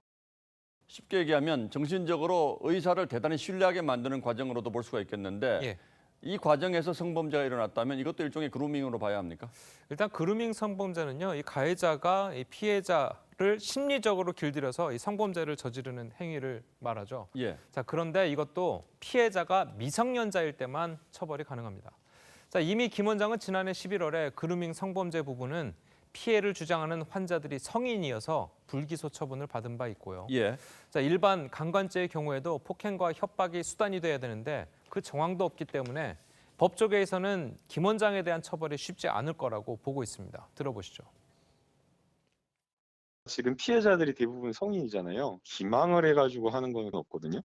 쉽게 얘기하면 정신적으로 의사를 대단히 신뢰하게 만드는 과정으로도 볼 수가 있겠는데 이 과정에서 성범죄가 일어났다면 이것도 일종의 그루밍으로 봐야 합니까? 일단 그루밍 성범죄는요. 이 가해자가 이 피해자를 심리적으로 길들여서 이 성범죄를 저지르는 행위를 말하죠. 자, 그런데 이것도 피해자가 미성년자일 때만 처벌이 가능합니다. 자, 이미 김 원장은 지난해 11월에 그루밍 성범죄 부분은 피해를 주장하는 환자들이 성인이어서 불기소 처분을 받은 바 있고요. 자, 일반 강간죄의 경우에도 폭행과 협박이 수단이 돼야 되는데 그 정황도 없기 때문에 법조계에서는 김 원장에 대한 처벌이 쉽지 않을 거라고 보고 있습니다. 들어보시죠. 지금 피해자들이 대부분 성인이잖아요. 기망을 해가지고 하는 건 없거든요.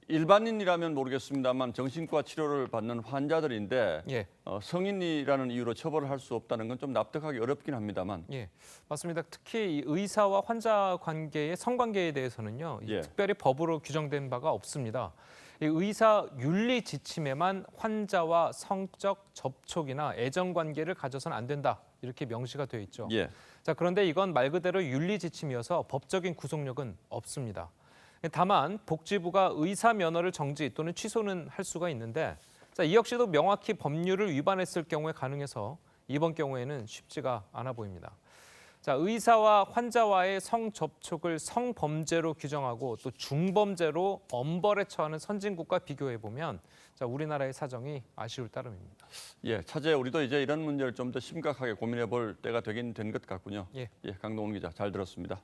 일반인이라면 모르겠습니다만 정신과 치료를 받는 환자들인데 성인이라는 이유로 처벌을 할 수 없다는 건 좀 납득하기 어렵긴 합니다만. 맞습니다. 특히 이 의사와 환자 관계의 성관계에 대해서는요. 특별히 법으로 규정된 바가 없습니다. 이 의사 윤리 지침에만 환자와 성적 접촉이나 애정 관계를 가져서는 안 된다. 이렇게 명시가 되어 있죠. 자, 그런데 이건 말 그대로 윤리 지침이어서 법적인 구속력은 없습니다. 다만 복지부가 의사 면허를 정지 또는 취소는 할 수가 있는데 자, 이 역시도 명확히 법률을 위반했을 경우에 가능해서 이번 경우에는 쉽지가 않아 보입니다. 자, 의사와 환자와의 성접촉을 성범죄로 규정하고 또 중범죄로 엄벌에 처하는 선진국과 비교해 보면 자, 우리나라의 사정이 아쉬울 따름입니다. 차제에 우리도 이제 이런 문제를 좀 더 심각하게 고민해 볼 때가 되긴 된 것 같군요. 강동원 기자 잘 들었습니다.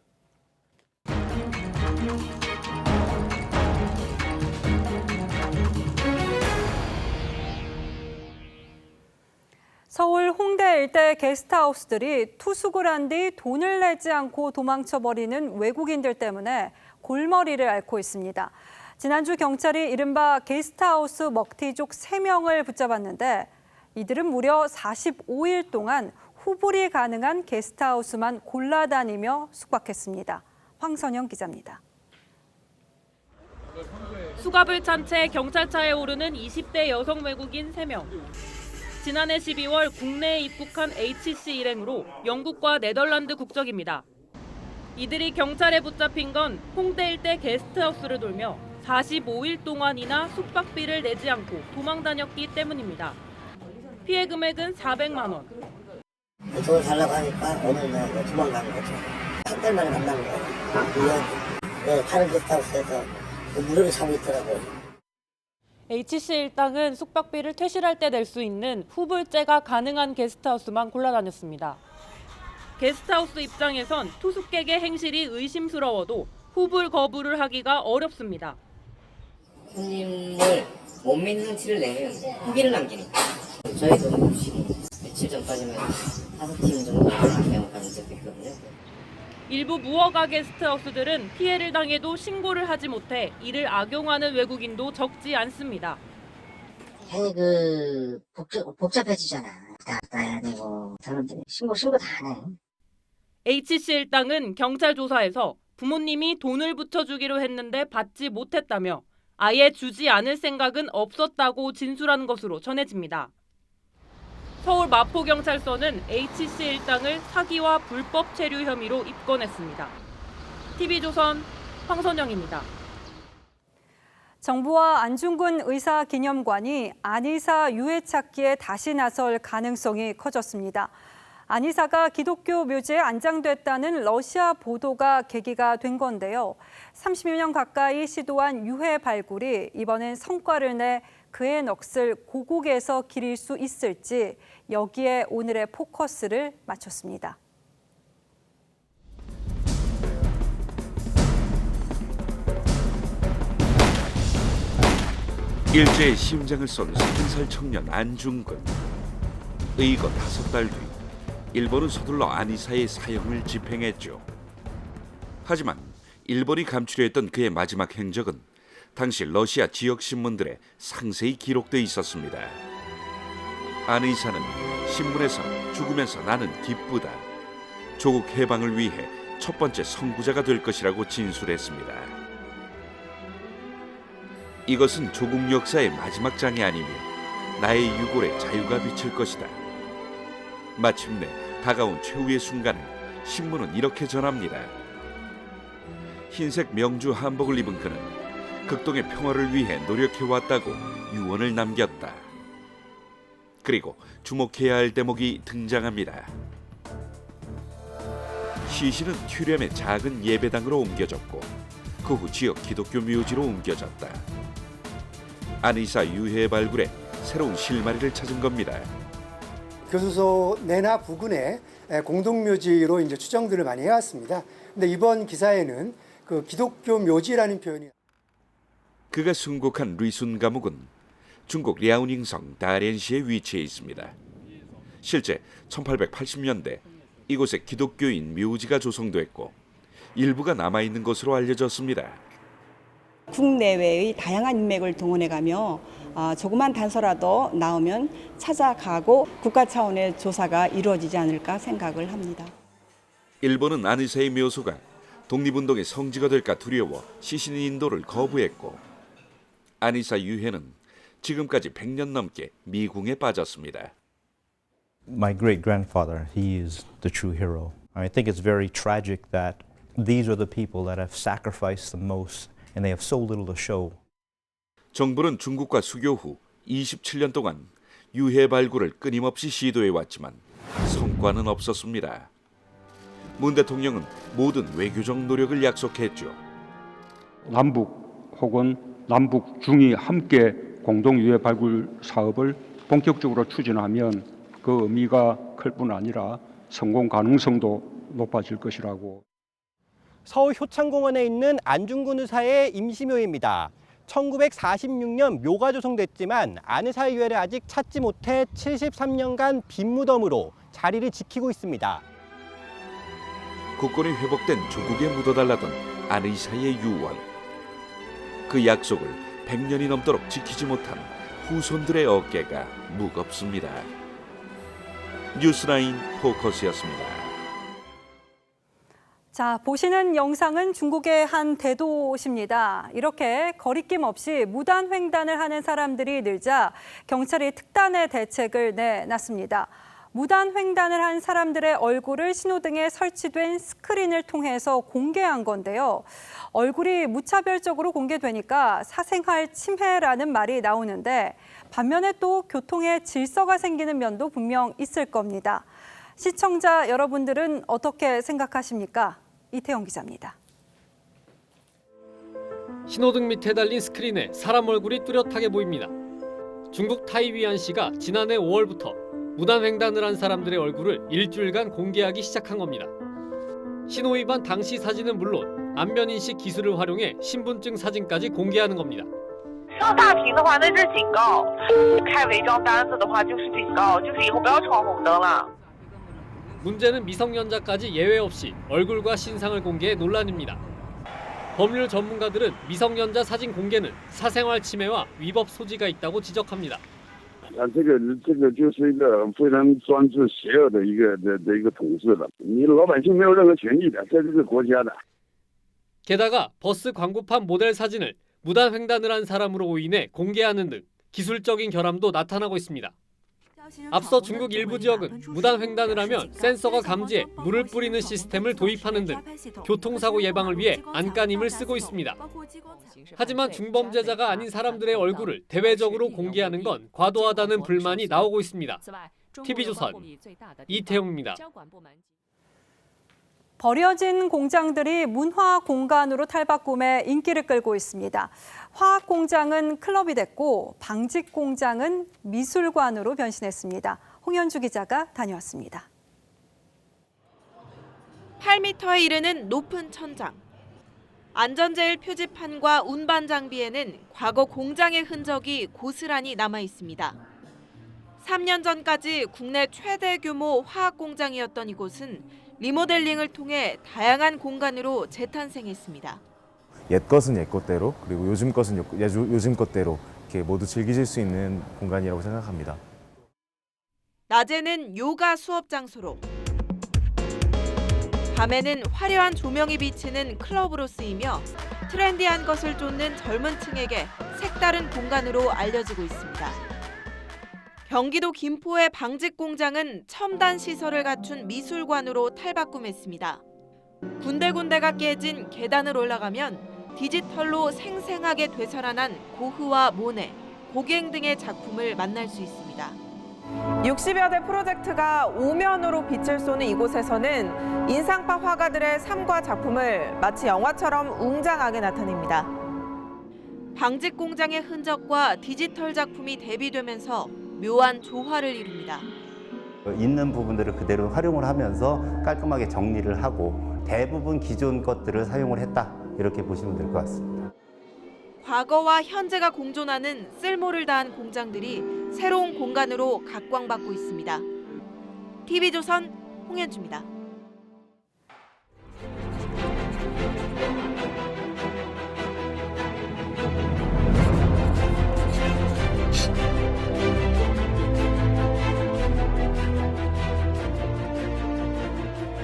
서울 홍대 일대 게스트하우스들이 투숙을 한 뒤 돈을 내지 않고 도망쳐버리는 외국인들 때문에 골머리를 앓고 있습니다. 지난주 경찰이 이른바 게스트하우스 먹튀족 3명을 붙잡았는데 이들은 무려 45일 동안 후불이 가능한 게스트하우스만 골라다니며 숙박했습니다. 황선영 기자입니다. 수갑을 찬 채 경찰차에 오르는 20대 여성 외국인 3명. 지난해 12월 국내에 입국한 HC 일행으로 영국과 네덜란드 국적입니다. 이들이 경찰에 붙잡힌 건 홍대 일대 게스트하우스를 돌며 45일 동안이나 숙박비를 내지 않고 도망 다녔기 때문입니다. 피해 금액은 400만 원. 돈을 달라고 하니까 오늘 도망가는 거죠. 한 달 만에 만난 거예요. 다른 게스트하우스에서 무료로 자고 있더라고요. HC 일당은 숙박비를 퇴실할 때 낼 수 있는 후불제가 가능한 게스트하우스만 골라다녔습니다. 게스트하우스 입장에선 투숙객의 행실이 의심스러워도 후불 거부를 하기가 어렵습니다. 손님을 못 믿는 티를 내면 후기를 남기니까 저희도 며칠 전까지만 5팀 정도 명받은 적도 있거든요. 일부 무허가 게스트하우스들은 피해를 당해도 신고를 하지 못해 이를 악용하는 외국인도 적지 않습니다. 복잡해지잖아. 다 해야 되고 사람들이 신고 다 안 해. H씨 일당은 경찰 조사에서 부모님이 돈을 붙여주기로 했는데 받지 못했다며 아예 주지 않을 생각은 없었다고 진술한 것으로 전해집니다. 서울 마포경찰서는 H씨 일당을 사기와 불법 체류 혐의로 입건했습니다. TV조선 황선영입니다. 정부와 안중근 의사 기념관이 안 의사 유해 찾기에 다시 나설 가능성이 커졌습니다. 안 의사가 기독교 묘지에 안장됐다는 러시아 보도가 계기가 된 건데요. 30여 년 가까이 시도한 유해 발굴이 이번엔 성과를 내 그의 넋을 고국에서 기릴 수 있을지 여기에 오늘의 포커스를 맞췄습니다. 일제의 심장을 쏜 30살 청년 안중근. 의거 5달 뒤 일본은 서둘러 안 의사의 사형을 집행했죠. 하지만 일본이 감추려 했던 그의 마지막 행적은 당시 러시아 지역 신문들에 상세히 기록돼 있었습니다. 안 의사는 신문에서 죽으면서 나는 기쁘다. 조국 해방을 위해 첫 번째 선구자가 될 것이라고 진술했습니다. 이것은 조국 역사의 마지막 장이 아니며 나의 유골에 자유가 비칠 것이다. 마침내 다가온 최후의 순간을 신문은 이렇게 전합니다. 흰색 명주 한복을 입은 그는 극동의 평화를 위해 노력해왔다고 유언을 남겼다. 그리고 주목해야 할 대목이 등장합니다. 시신은 튀렴의 작은 예배당으로 옮겨졌고 그 후 지역 기독교 묘지로 옮겨졌다. 안 의사 유해 발굴에 새로운 실마리를 찾은 겁니다. 교수소 내나 부근에 공동묘지로 이제 추정들을 많이 해왔습니다. 근데 이번 기사에는 그 기독교 묘지라는 표현이. 그가 순국한 리순 감옥은 중국 랴오닝성 다롄시에 위치해 있습니다. 실제 1880년대 이곳에 기독교인 묘지가 조성됐고 일부가 남아있는 것으로 알려졌습니다. 국내외의 다양한 인맥을 동원해가며 조그만 단서라도 나오면 찾아가고 국가 차원의 조사가 이루어지지 않을까 생각을 합니다. 일본은 안 의사의 묘소가 독립운동의 성지가 될까 두려워 시신 인도를 거부했고 안 의사 유해는 지금까지 100년 넘게 미궁에 빠졌습니다. My great-grandfather, he is the true hero. I think it's very tragic that these are the people that have sacrificed the most and they have so little to show. 정부는 중국과 수교 후 27년 동안 유해 발굴을 끊임없이 시도해왔지만 성과는 없었습니다. 문 대통령은 모든 외교적 노력을 약속했죠. 남북 혹은 남북 중이 함께 공동 유해 발굴 사업을 본격적으로 추진하면 그 의미가 클 뿐 아니라 성공 가능성도 높아질 것이라고. 서울 효창공원에 있는 안중근 의사의 임시묘입니다. 1946년 묘가 조성됐지만 안 의사의 유해를 아직 찾지 못해 73년간 빈 무덤으로 자리를 지키고 있습니다. 국권이 회복된 조국에 묻어달라던 안 의사의 유언. 그 약속을 100년이 넘도록 지키지 못한 후손들의 어깨가 무겁습니다. 뉴스라인 포커스였습니다. 자, 보시는 영상은 중국의 한 대도시입니다. 이렇게 거리낌 없이 무단 횡단을 하는 사람들이 늘자 경찰이 특단의 대책을 내놨습니다. 무단 횡단을 한 사람들의 얼굴을 신호등에 설치된 스크린을 통해서 공개한 건데요. 얼굴이 무차별적으로 공개되니까 사생활 침해라는 말이 나오는데 반면에 또 교통에 질서가 생기는 면도 분명 있을 겁니다. 시청자 여러분들은 어떻게 생각하십니까? 이태영 기자입니다. 신호등 밑에 달린 스크린에 사람 얼굴이 뚜렷하게 보입니다. 중국 타이위안시가 지난해 5월부터 무단 횡단을 한 사람들의 얼굴을 일주일간 공개하기 시작한 겁니다. 신호 위반 당시 사진은 물론 안면 인식 기술을 활용해 신분증 사진까지 공개하는 겁니다. 上大屏的话那是警告，开违章单子的话就是警告，就是以后不要闯红灯了。 문제는 미성년자까지 예외 없이 얼굴과 신상을 공개해 논란입니다. 법률 전문가들은 미성년자 사진 공개는 사생활 침해와 위법 소지가 있다고 지적합니다. 这个就是一个非常专制邪恶的一个统治了。你老百姓没有任何权益的，在这个国家的。 게다가 버스 광고판 모델 사진을 무단횡단을 한 사람으로 인해 공개하는 등 기술적인 결함도 나타나고 있습니다. 앞서 중국 일부 지역은 무단횡단을 하면 센서가 감지해 물을 뿌리는 시스템을 도입하는 등 교통사고 예방을 위해 안간힘을 쓰고 있습니다. 하지만 중범죄자가 아닌 사람들의 얼굴을 대외적으로 공개하는 건 과도하다는 불만이 나오고 있습니다. TV조선 이태용입니다. 버려진 공장들이 문화 공간으로 탈바꿈해 인기를 끌고 있습니다. 화학 공장은 클럽이 됐고 방직 공장은 미술관으로 변신했습니다. 홍현주 기자가 다녀왔습니다. 8m에 이르는 높은 천장. 안전제일 표지판과 운반 장비에는 과거 공장의 흔적이 고스란히 남아 있습니다. 3년 전까지 국내 최대 규모 화학 공장이었던 이곳은 리모델링을 통해 다양한 공간으로 재탄생했습니다. 옛 것은 옛 것대로, 그리고 요즘 것은 요즘 것대로 이렇게 모두 즐기실 수 있는 공간이라고 생각합니다. 낮에는 요가 수업 장소로, 밤에는 화려한 조명이 비치는 클럽으로 쓰이며 트렌디한 것을 쫓는 젊은 층에게 색다른 공간으로 알려지고 있습니다. 경기도 김포의 방직 공장은 첨단 시설을 갖춘 미술관으로 탈바꿈했습니다. 군데군데가 깨진 계단을 올라가면 디지털로 생생하게 되살아난 고흐와 모네, 고갱 등의 작품을 만날 수 있습니다. 60여 대 프로젝트가 오면으로 빛을 쏘는 이곳에서는 인상파 화가들의 삶과 작품을 마치 영화처럼 웅장하게 나타냅니다. 방직 공장의 흔적과 디지털 작품이 대비되면서 묘한 조화를 이룹니다. 있는 부분들을 그대로 활용을 하면서 깔끔하게 정리를 하고 대부분 기존 것들을 사용을 했다, 이렇게 보시면 될 것 같습니다. 과거와 현재가 공존하는 쓸모를 다한 공장들이 새로운 공간으로 각광받고 있습니다. TV조선 홍현주입니다.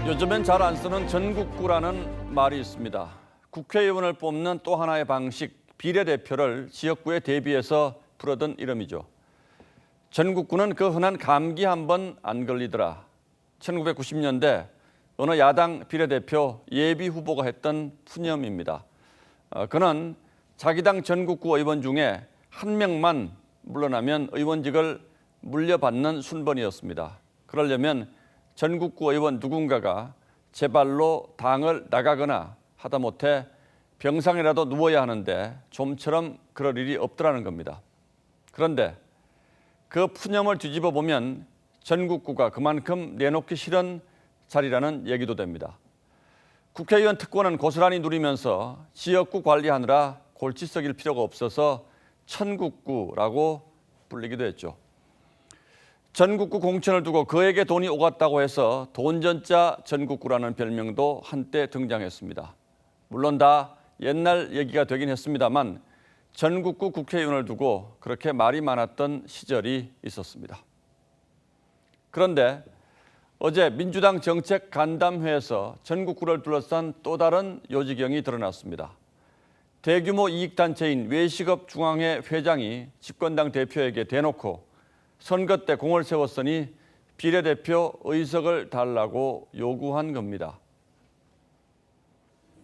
요즘엔 잘 안 쓰는 전국구라는 말이 있습니다. 국회의원을 뽑는 또 하나의 방식, 비례대표를 지역구에 대비해서 부르던 이름이죠. 전국구는 그 흔한 감기 한 번 안 걸리더라. 1990년대 어느 야당 비례대표 예비 후보가 했던 푸념입니다. 그는 자기 당 전국구 의원 중에 한 명만 물러나면 의원직을 물려받는 순번이었습니다. 그러려면 전국구 의원 누군가가 제발로 당을 나가거나 하다못해 병상이라도 누워야 하는데 좀처럼 그럴 일이 없더라는 겁니다. 그런데 그 푸념을 뒤집어 보면 전국구가 그만큼 내놓기 싫은 자리라는 얘기도 됩니다. 국회의원 특권은 고스란히 누리면서 지역구 관리하느라 골치 썩일 필요가 없어서 천국구라고 불리기도 했죠. 전국구 공천을 두고 그에게 돈이 오갔다고 해서 돈전자 전국구라는 별명도 한때 등장했습니다. 물론 다 옛날 얘기가 되긴 했습니다만 전국구 국회의원을 두고 그렇게 말이 많았던 시절이 있었습니다. 그런데 어제 민주당 정책간담회에서 전국구를 둘러싼 또 다른 요지경이 드러났습니다. 대규모 이익단체인 외식업 중앙회 회장이 집권당 대표에게 대놓고 선거 때 공을 세웠으니 비례대표 의석을 달라고 요구한 겁니다.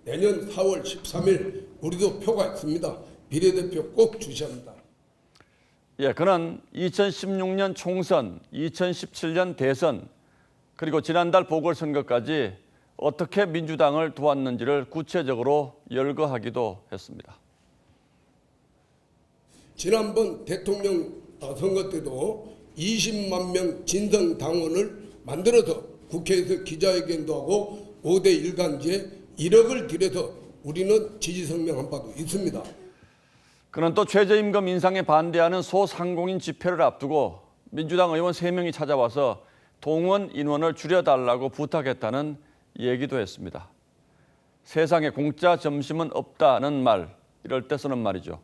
내년 4월 13일 우리도 표가 있습니다. 비례대표 꼭 주셔야 합니다. 그는 2016년 총선, 2017년 대선, 그리고 지난달 보궐선거까지 어떻게 민주당을 도왔는지를 구체적으로 열거하기도 했습니다. 지난번 대통령 선거 때도 20만 명 진성 당원을 만들어서 국회에서 기자회견도 하고 5대 일간지에 1억을 들여서 우리는 지지 성명한 바도 있습니다. 그는 또 최저임금 인상에 반대하는 소상공인 집회를 앞두고 민주당 의원 3명이 찾아와서 동원 인원을 줄여달라고 부탁했다는 얘기도 했습니다. 세상에 공짜 점심은 없다는 말, 이럴 때 쓰는 말이죠.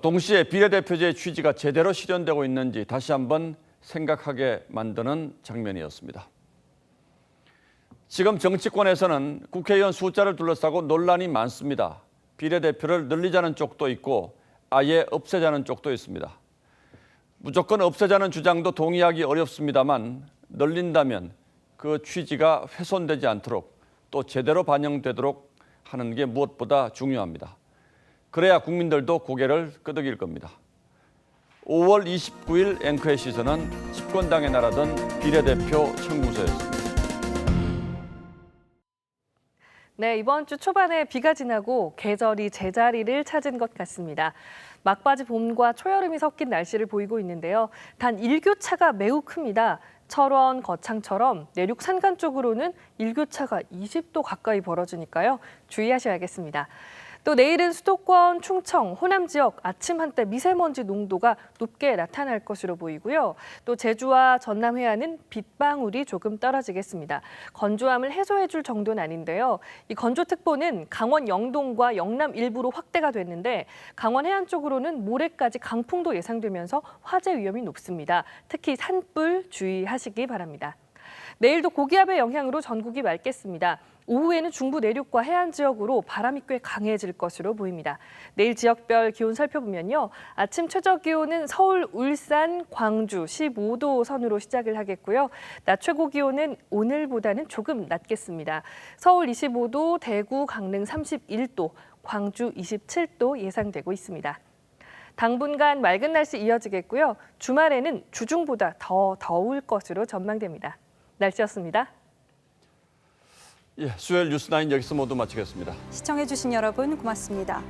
동시에 비례대표제의 취지가 제대로 실현되고 있는지 다시 한번 생각하게 만드는 장면이었습니다. 지금 정치권에서는 국회의원 숫자를 둘러싸고 논란이 많습니다. 비례대표를 늘리자는 쪽도 있고 아예 없애자는 쪽도 있습니다. 무조건 없애자는 주장도 동의하기 어렵습니다만 늘린다면 그 취지가 훼손되지 않도록 또 제대로 반영되도록 하는 게 무엇보다 중요합니다. 그래야 국민들도 고개를 끄덕일 겁니다. 5월 29일 앵커의 시선은 집권당의 나라던 비례대표 청구서였습니다. 네, 이번 주 초반에 비가 지나고 계절이 제자리를 찾은 것 같습니다. 막바지 봄과 초여름이 섞인 날씨를 보이고 있는데요. 단 일교차가 매우 큽니다. 철원, 거창처럼 내륙 산간 쪽으로는 일교차가 20도 가까이 벌어지니까요. 주의하셔야겠습니다. 또 내일은 수도권, 충청, 호남 지역 아침 한때 미세먼지 농도가 높게 나타날 것으로 보이고요. 또 제주와 전남 해안은 빗방울이 조금 떨어지겠습니다. 건조함을 해소해줄 정도는 아닌데요. 이 건조특보는 강원 영동과 영남 일부로 확대가 됐는데 강원 해안 쪽으로는 모레까지 강풍도 예상되면서 화재 위험이 높습니다. 특히 산불 주의하시기 바랍니다. 내일도 고기압의 영향으로 전국이 맑겠습니다. 오후에는 중부 내륙과 해안 지역으로 바람이 꽤 강해질 것으로 보입니다. 내일 지역별 기온 살펴보면요. 아침 최저 기온은 서울, 울산, 광주 15도 선으로 시작을 하겠고요. 낮 최고 기온은 오늘보다는 조금 낮겠습니다. 서울 25도, 대구, 강릉 31도, 광주 27도 예상되고 있습니다. 당분간 맑은 날씨 이어지겠고요. 주말에는 주중보다 더 더울 것으로 전망됩니다. 날씨였습니다. 예, 수요일 뉴스9 여기서 모두 마치겠습니다. 시청해주신 여러분 고맙습니다.